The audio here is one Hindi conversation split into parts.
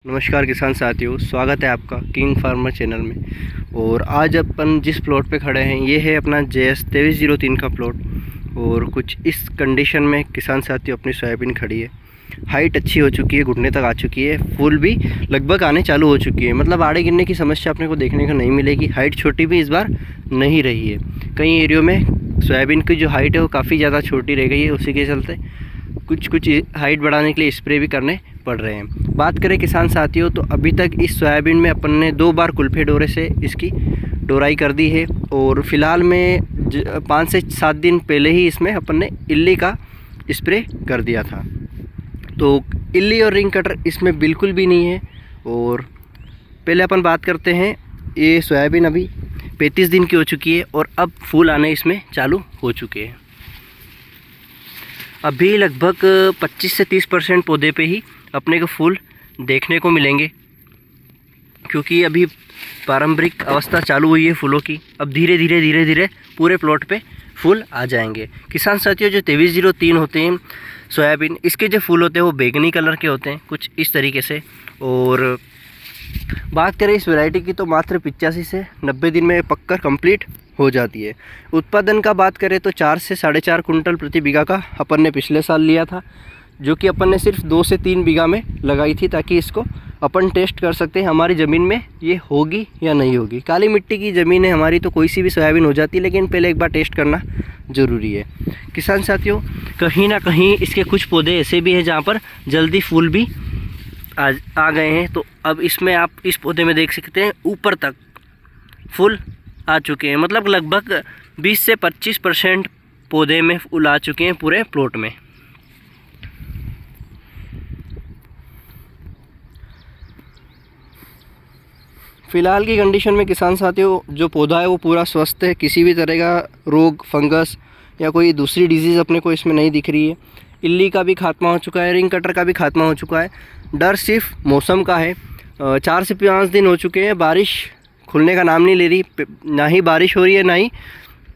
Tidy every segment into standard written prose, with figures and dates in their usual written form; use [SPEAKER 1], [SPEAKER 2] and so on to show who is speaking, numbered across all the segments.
[SPEAKER 1] नमस्कार किसान साथियों, स्वागत है आपका किंग फार्मर चैनल में। और आज अपन जिस प्लॉट पे खड़े हैं ये है अपना JS 2303 का प्लॉट। और कुछ इस कंडीशन में किसान साथियों अपनी सोयाबीन खड़ी है। हाइट अच्छी हो चुकी है, घुटने तक आ चुकी है, फूल भी लगभग आने चालू हो चुकी है। मतलब आड़े गिरने की समस्या अपने को देखने को नहीं मिलेगी। हाइट छोटी भी इस बार नहीं रही है। कई एरियो में सोयाबीन की जो हाइट है वो काफ़ी ज़्यादा छोटी रह गई है। उसी के चलते कुछ हाइट बढ़ाने के लिए स्प्रे भी करने पड़ रहे हैं। बात करें किसान साथियों तो अभी तक इस सोयाबीन में अपन ने 2 बार कुल्फे डोरे से इसकी डोराई कर दी है। और फिलहाल में 5 से 7 दिन पहले ही इसमें अपन ने इल्ली का स्प्रे कर दिया था। तो इल्ली और रिंग कटर इसमें बिल्कुल भी नहीं है। और पहले अपन बात करते हैं, ये सोयाबीन अभी 35 दिन की हो चुकी है और अब फूल आने इसमें चालू हो चुके हैं। अभी लगभग 25 से 30% पौधे पे ही अपने को फूल देखने को मिलेंगे, क्योंकि अभी पारंपरिक अवस्था चालू हुई है फूलों की। अब धीरे धीरे पूरे प्लॉट पे फूल आ जाएंगे। किसान साथियों, जो 2303 होते हैं सोयाबीन, इसके जो फूल होते हैं वो बैंगनी कलर के होते हैं, कुछ इस तरीके से। और बात करें इस वैरायटी की तो मात्र 85 से 90 दिन में पककर कंप्लीट हो जाती है। उत्पादन का बात करें तो 4 से 4.5 कुंटल प्रति बीघा का अपन ने पिछले साल लिया था, जो कि अपन ने सिर्फ 2 से 3 बीघा में लगाई थी, ताकि इसको अपन टेस्ट कर सकते हैं हमारी ज़मीन में ये होगी या नहीं होगी। काली मिट्टी की ज़मीन है हमारी तो कोई सी भी सोयाबीन हो जाती है, लेकिन पहले एक बार टेस्ट करना ज़रूरी है। किसान साथियों, कहीं ना कहीं इसके कुछ पौधे ऐसे भी हैं जहाँ पर जल्दी फूल भी आ गए हैं। तो अब इसमें आप इस पौधे में देख सकते हैं ऊपर तक फूल आ चुके हैं। मतलब लगभग 20 से 25% पौधे में फूल आ चुके हैं पूरे प्लॉट में। फ़िलहाल की कंडीशन में किसान साथियों, जो पौधा है वो पूरा स्वस्थ है। किसी भी तरह का रोग, फंगस या कोई दूसरी डिजीज़ अपने को इसमें नहीं दिख रही है। इल्ली का भी खात्मा हो चुका है, रिंग कटर का भी खात्मा हो चुका है। डर सिर्फ मौसम का है। 4 से 5 दिन हो चुके हैं, बारिश खुलने का नाम नहीं ले रही। ना ही बारिश हो रही है, ना ही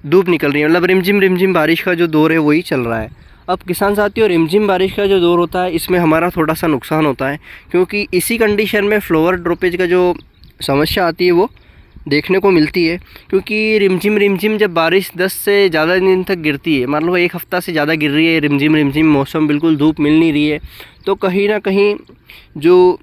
[SPEAKER 1] धूप निकल रही है। मतलब रिमझिम बारिश का जो दौर है वही चल रहा है। अब किसान साथियों, रिमझिम बारिश का जो दौर होता है इसमें हमारा थोड़ा सा नुकसान होता है, क्योंकि इसी कंडीशन में फ्लावर ड्रॉपेज का जो समस्या आती है वो देखने को मिलती है। क्योंकि रिमझिम जब बारिश 10 से ज़्यादा दिन तक गिरती है, मान लो 1 हफ़्ता से ज़्यादा गिर रही है, रिमझिम मौसम बिल्कुल धूप मिल नहीं रही है, तो कहीं ना कहीं जो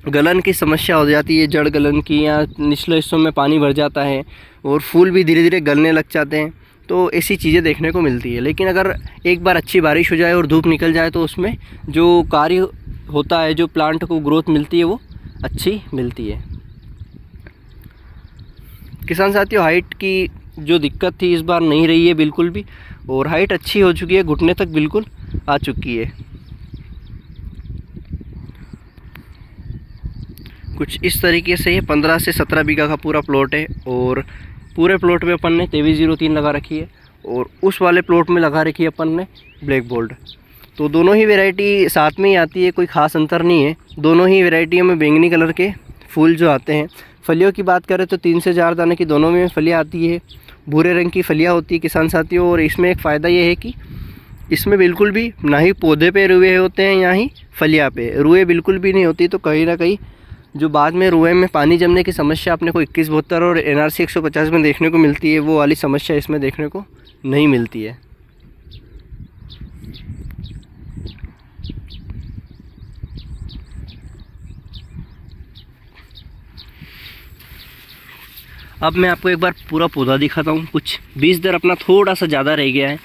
[SPEAKER 1] गलन की समस्या हो जाती है, जड़ गलन की, या निचले हिस्सों में पानी भर जाता है और फूल भी धीरे धीरे गलने लग जाते हैं। तो ऐसी चीज़ें देखने को मिलती है। लेकिन अगर एक बार अच्छी बारिश हो जाए और धूप निकल जाए तो उसमें जो कार्य होता है, जो प्लांट को ग्रोथ मिलती है वो अच्छी मिलती है। किसान साथियों, हाइट की जो दिक्कत थी इस बार नहीं रही है बिल्कुल भी, और हाइट अच्छी हो चुकी है, घुटने तक बिल्कुल आ चुकी है। कुछ इस तरीके से ये 15 से 17 बीघा का पूरा प्लॉट है। और पूरे प्लॉट में अपन ने 2303 लगा रखी है, और उस वाले प्लॉट में लगा रखी है अपन ने ब्लैक गोल्ड। तो दोनों ही वैरायटी साथ में ही आती है, कोई ख़ास अंतर नहीं है। दोनों ही वैरायटियों में बैंगनी कलर के फूल जो आते हैं। फलियों की बात करें तो 3 से 4 दाने की दोनों में फलियाँ आती है। भूरे रंग की फलियाँ होती है किसान साथियों। और इसमें एक फ़ायदा ये है कि इसमें बिल्कुल भी ना ही पौधे पे रुए होते हैं, या ही फलियाँ पे रुए बिल्कुल भी नहीं होती। तो कहीं ना कहीं जो बाद में रुए में पानी जमने की समस्या अपने को 2172 और NRC 150 में देखने को मिलती है, वो वाली समस्या इसमें देखने को नहीं मिलती है। अब मैं आपको एक बार पूरा पौधा दिखाता हूँ। कुछ बीज दर अपना थोड़ा सा ज़्यादा रह गया है,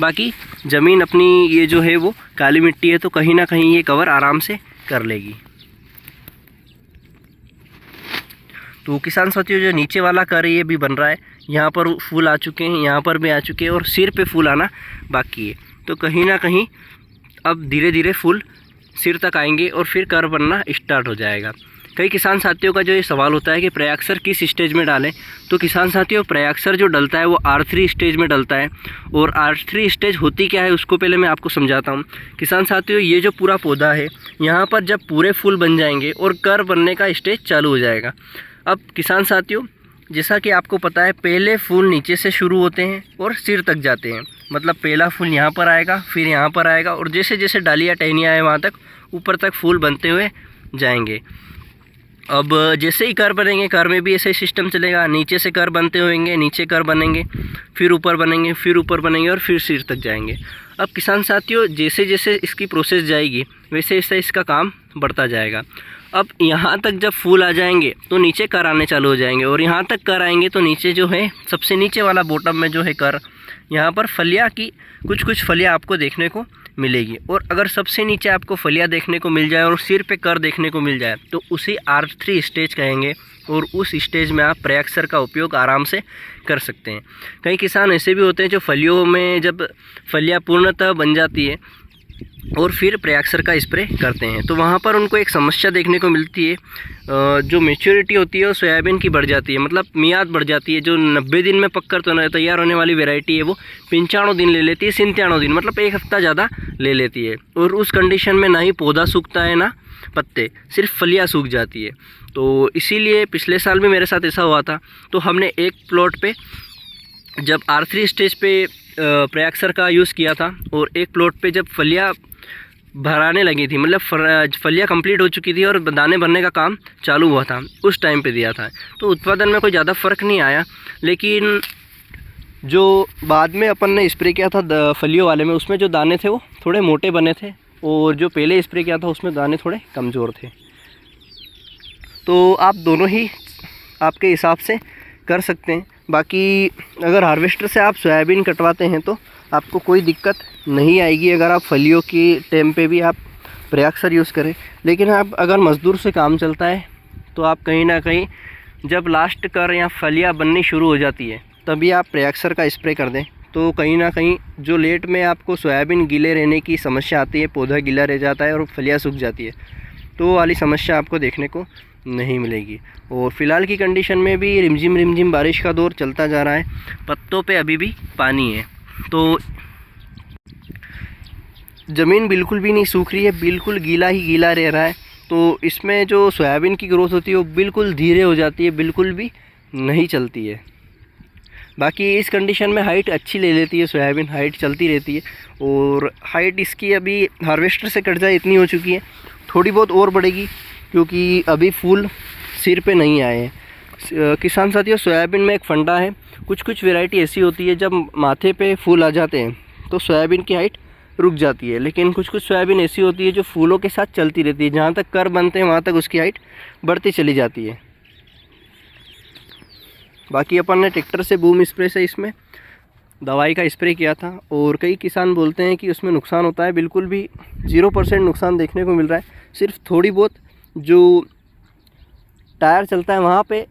[SPEAKER 1] बाकी ज़मीन अपनी ये जो है वो काली मिट्टी है, तो कहीं ना कहीं ये कवर आराम से कर लेगी। तो किसान साथियों, जो नीचे वाला कर ये भी बन रहा है, यहाँ पर फूल आ चुके हैं, यहाँ पर भी आ चुके हैं, और सिर पे फूल आना बाकी है। तो कहीं ना कहीं अब धीरे धीरे फूल सिर तक आएंगे और फिर कर बनना स्टार्ट हो जाएगा। कई किसान साथियों का जो ये सवाल होता है कि प्रयाक्सर किस स्टेज में डालें, तो किसान साथियों, प्रयाक्सर जो डलता है वो R3 स्टेज में डलता है। और R3 स्टेज होती क्या है उसको पहले मैं आपको समझाता हूँ। किसान साथियों, ये जो पूरा पौधा है, यहाँ पर जब पूरे फूल बन जाएंगे और कर बनने का स्टेज चालू हो जाएगा। अब किसान साथियों, जैसा कि आपको पता है, पहले फूल नीचे से शुरू होते हैं और सिर तक जाते हैं। मतलब पहला फूल यहाँ पर आएगा, फिर यहाँ पर आएगा, और जैसे जैसे डालियाँ टहनियाँ हैं वहाँ तक ऊपर तक फूल बनते हुए जाएंगे। अब जैसे ही कर बनेंगे, कर में भी ऐसे ही सिस्टम चलेगा, नीचे से कर बनते होंगे, नीचे कर बनेंगे, फिर ऊपर बनेंगे, फिर ऊपर बनेंगे और फिर सिर तक जाएंगे। अब किसान साथियों, जैसे जैसे इसकी प्रोसेस जाएगी वैसे वैसे इसका काम बढ़ता जाएगा। अब यहाँ तक जब फूल आ जाएंगे तो नीचे कर आने चालू हो जाएंगे, और यहाँ तक कर आएंगे तो नीचे जो है सबसे नीचे वाला बॉटम में जो है कर, यहाँ पर फलियाँ की कुछ फलियाँ आपको देखने को मिलेगी। और अगर सबसे नीचे आपको फलियाँ देखने को मिल जाए और सिर पे कर देखने को मिल जाए तो उसे R3 स्टेज कहेंगे, और उस स्टेज में आप प्रयाक्सर का उपयोग आराम से कर सकते हैं। कई किसान ऐसे भी होते हैं जो फलियों में जब फलियाँ पूर्णतः बन जाती है और फिर प्रयाक्सर का स्प्रे करते हैं, तो वहाँ पर उनको एक समस्या देखने को मिलती है। जो मैच्योरिटी होती है वो सोयाबीन की बढ़ जाती है, मतलब मियाद बढ़ जाती है। जो 90 दिन में पककर तो तैयार होने वाली वैरायटी है वो 95 दिन ले लेती है, 97 दिन, मतलब एक हफ्ता ज़्यादा ले लेती है। और उस कंडीशन में ना ही पौधा सूखता है ना पत्ते, सिर्फ फलियाँ सूख जाती है। तो इसीलिए पिछले साल भी मेरे साथ ऐसा हुआ था। तो हमने एक प्लॉट पे जब R3 स्टेज पे प्रयाक्सर का यूज़ किया था, और एक प्लॉट पे जब फलियाँ भराने लगी थी, मतलब फलियाँ कंप्लीट हो चुकी थी और दाने भरने का काम चालू हुआ था, उस टाइम पे दिया था। तो उत्पादन में कोई ज़्यादा फ़र्क नहीं आया, लेकिन जो बाद में अपन ने स्प्रे किया था फलियों वाले में, उसमें जो दाने थे वो थोड़े मोटे बने थे, और जो पहले स्प्रे किया था उसमें दाने थोड़े कमज़ोर थे। तो आप दोनों ही आपके हिसाब से कर सकते हैं। बाकी अगर हार्वेस्टर से आप सोयाबीन कटवाते हैं तो आपको कोई दिक्कत नहीं आएगी, अगर आप फलियों की टाइम पे भी आप प्रयाक्सर यूज़ करें। लेकिन आप अगर मज़दूर से काम चलता है तो आप कहीं ना कहीं जब लास्ट कर या फलियाँ बननी शुरू हो जाती है तभी आप प्रयाक्सर का स्प्रे कर दें, तो कहीं ना कहीं जो लेट में आपको सोयाबीन गीले रहने की समस्या आती है, पौधा गीला रह जाता है और फलियाँ सूख जाती है, तो वो वाली समस्या आपको देखने को नहीं मिलेगी। और फ़िलहाल की कंडीशन में भी रिमझिम बारिश का दौर चलता जा रहा है, पत्तों पे अभी भी पानी है, तो ज़मीन बिल्कुल भी नहीं सूख रही है, बिल्कुल गीला ही गीला रह रहा है। तो इसमें जो सोयाबीन की ग्रोथ होती है वो बिल्कुल धीरे हो जाती है, बिल्कुल भी नहीं चलती है। बाकी इस कंडीशन में हाइट अच्छी ले लेती है सोयाबीन, हाइट चलती रहती है। और हाइट इसकी अभी हार्वेस्टर से कट जाए इतनी हो चुकी है, थोड़ी बहुत और बढ़ेगी क्योंकि अभी फूल सिर पे नहीं आए हैं। किसान साथियों, सोयाबीन में एक फंडा है, कुछ वैरायटी ऐसी होती है जब माथे पे फूल आ जाते हैं तो सोयाबीन की हाइट रुक जाती है, लेकिन कुछ सोयाबीन ऐसी होती है जो फूलों के साथ चलती रहती है, जहाँ तक कर बनते हैं वहाँ तक उसकी हाइट बढ़ती चली जाती है। बाकी अपन ने ट्रैक्टर से बूम स्प्रे से इसमें दवाई का स्प्रे किया था, और कई किसान बोलते हैं कि उसमें नुकसान होता है। बिल्कुल भी 0% नुकसान देखने को मिल रहा है, सिर्फ थोड़ी बहुत जो टायर चलता है वहाँ पे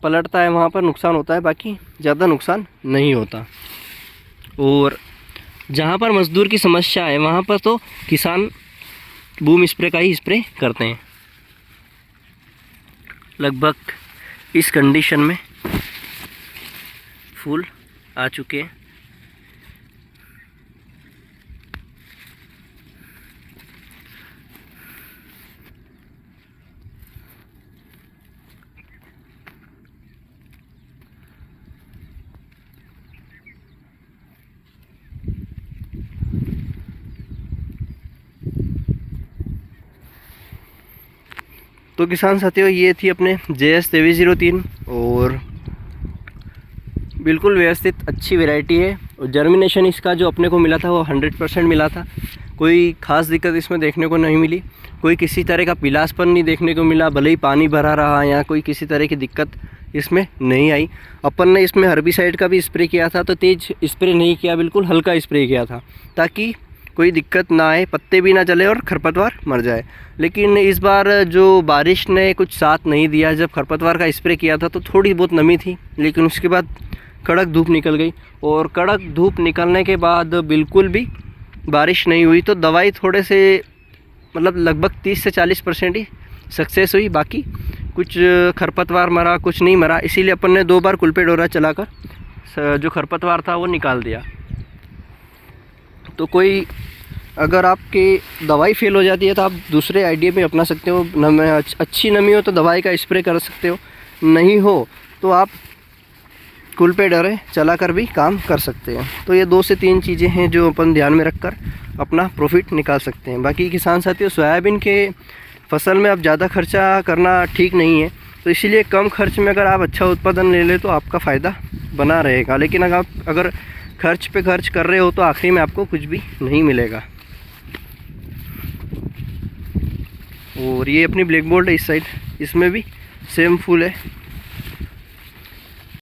[SPEAKER 1] पलटता है, वहाँ पर नुकसान होता है, बाकी ज़्यादा नुकसान नहीं होता। और जहाँ पर मज़दूर की समस्या है वहाँ पर तो किसान बूम स्प्रे का ही स्प्रे करते हैं। लगभग इस कंडीशन में फूल आ चुके हैं। तो किसान साथियों, ये थी अपने JS 2303 और बिल्कुल व्यवस्थित अच्छी वैरायटी है। और जर्मिनेशन इसका जो अपने को मिला था वो 100% मिला था, कोई ख़ास दिक्कत इसमें देखने को नहीं मिली, कोई किसी तरह का पीलासपन नहीं देखने को मिला, भले ही पानी भरा रहा या कोई किसी तरह की दिक्कत इसमें नहीं आई। अपन ने इसमें हर्बिसाइड का भी स्प्रे किया था, तो तेज़ स्प्रे नहीं किया, बिल्कुल हल्का स्प्रे किया था ताकि कोई दिक्कत ना आए, पत्ते भी ना जले और खरपतवार मर जाए। लेकिन इस बार जो बारिश ने कुछ साथ नहीं दिया, जब खरपतवार का स्प्रे किया था तो थोड़ी बहुत नमी थी, लेकिन उसके बाद कड़क धूप निकल गई, और कड़क धूप निकलने के बाद बिल्कुल भी बारिश नहीं हुई, तो दवाई थोड़े से मतलब लगभग 30 से 40% ही सक्सेस हुई, बाकी कुछ खरपतवार मरा, कुछ नहीं मरा। इसीलिए अपन ने 2 बार कुलपेडोरा चलाकर जो खरपतवार था वो निकाल दिया। तो कोई अगर आपकी दवाई फेल हो जाती है तो आप दूसरे आइडिया भी अपना सकते हो। अच्छी नमी हो तो दवाई का स्प्रे कर सकते हो, नहीं हो तो आप कुलपेडोरा चलाकर भी काम कर सकते हैं। तो ये 2 से 3 चीज़ें हैं जो अपन ध्यान में रखकर अपना प्रॉफिट निकाल सकते हैं। बाकी किसान साथियों, सोयाबीन के फसल में अब ज़्यादा खर्चा करना ठीक नहीं है, तो इसीलिए कम खर्च में अगर आप अच्छा उत्पादन ले लें तो आपका फ़ायदा बना रहेगा। लेकिन अगर खर्च पे खर्च कर रहे हो तो आखिरी में आपको कुछ भी नहीं मिलेगा। और ये अपनी ब्लैक बोल्ट है इस साइड, इसमें भी सेम फूल है।